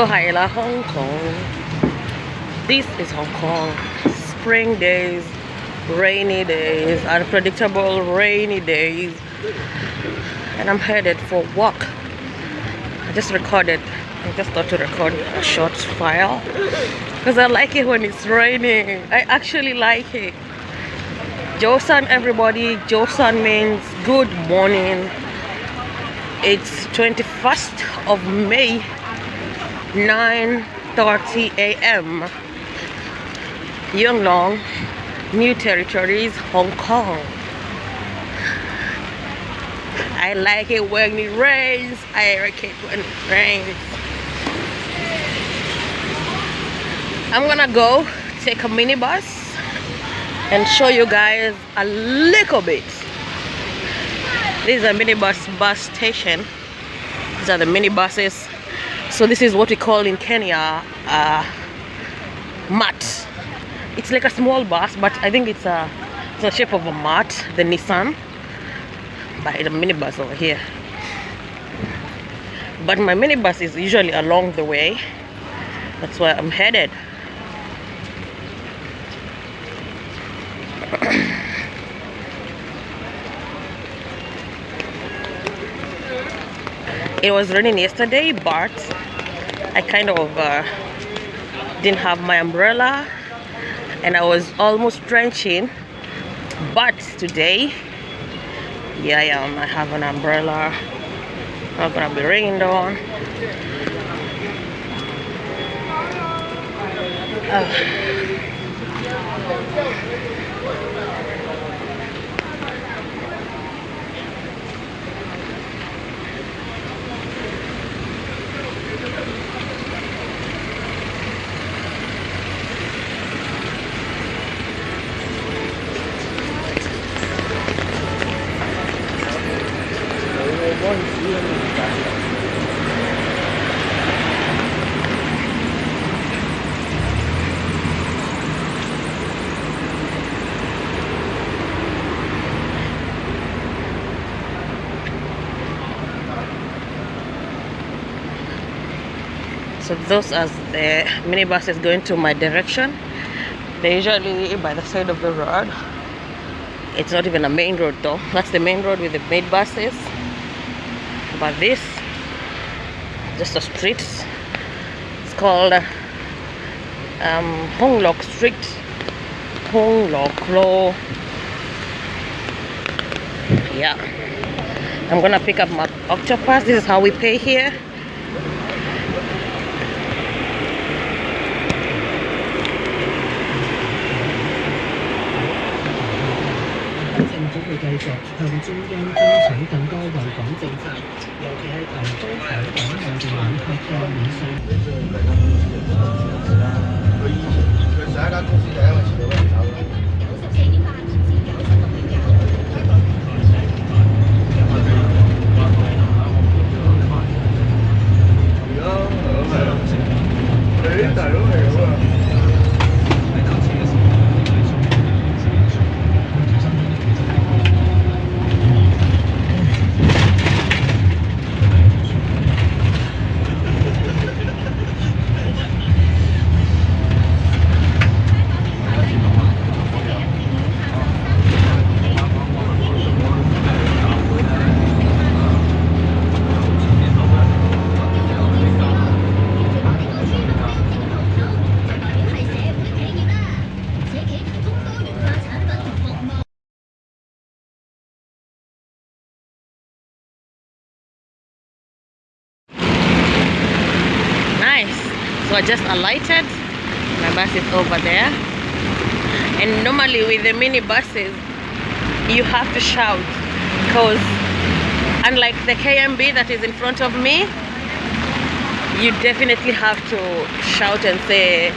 Haila, Hong Kong. This is Hong Kong. Spring days, rainy days, unpredictable rainy days. And I'm headed for walk. I just thought to record a short file because I like it when it's raining. I actually like it. Joseon, everybody. Joseon means good morning. It's 21st of May, 9:30 a.m. Yueng, New Territories, Hong Kong. I like it when it rains. I like it when it rains. I'm gonna go take a minibus and show you guys a little bit. This is a minibus bus station. These are the minibuses. So this is what we call in Kenya mat. It's like a small bus, but I think it's the shape of a mat, the Nissan, by the minibus over here. But my minibus is usually along the way. That's where I'm headed. It was raining yesterday, but I kind of didn't have my umbrella and I was almost drenching. But today, yeah, I have an umbrella. Not gonna be rained on. So those are the minibuses going to my direction. They're usually by the side of the road. It's not even a main road though. That's the main road with the main buses. But this, just a street. It's called Hong Lok Street. Hong Lok Lo. Yeah. I'm gonna pick up my octopus. This is how we pay here. So I just alighted. My bus is over there. And normally with the mini buses, you have to shout because unlike the KMB that is in front of me, you definitely have to shout and say,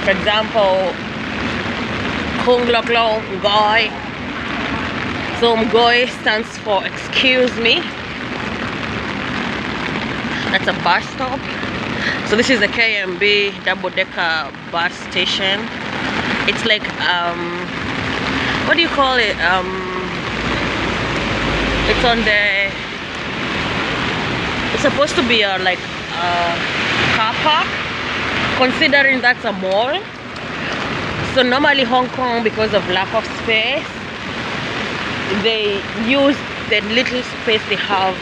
for example, Kung Lok Lo Ngoy. So Ngoy stands for excuse me. That's a bus stop. So this is the KMB double-decker bus station. It's like what do you call it? It's on the. It's supposed to be like park, considering that's a mall. So normally Hong Kong, because of lack of space, they use the little space they have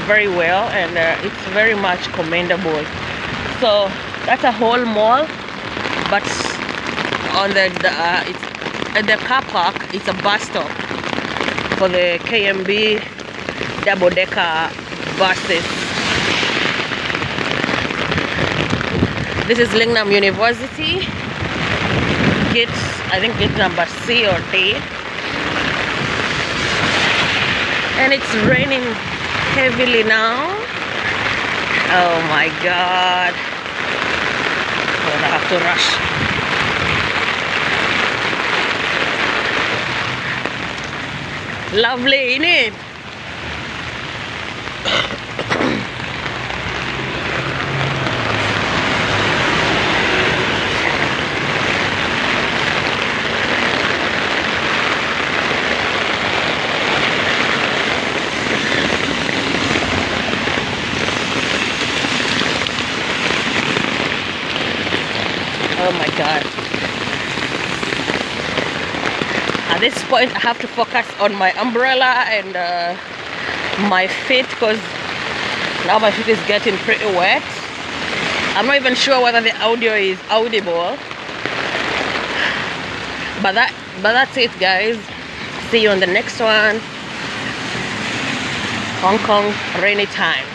very well, and it's very much commendable. So that's a whole mall, but on it's at the car park, it's a bus stop for the KMB double-decker buses. This is Lingnam University, I think gate number C or D. And it's raining heavily now. Oh my god. Oh, I have to rush. Lovely, isn't it? Oh my god. At this point I have to focus on my umbrella and my feet, because now my feet is getting pretty wet. I'm not even sure whether the audio is audible, but that's it, guys. See you on the next one. Hong Kong rainy time.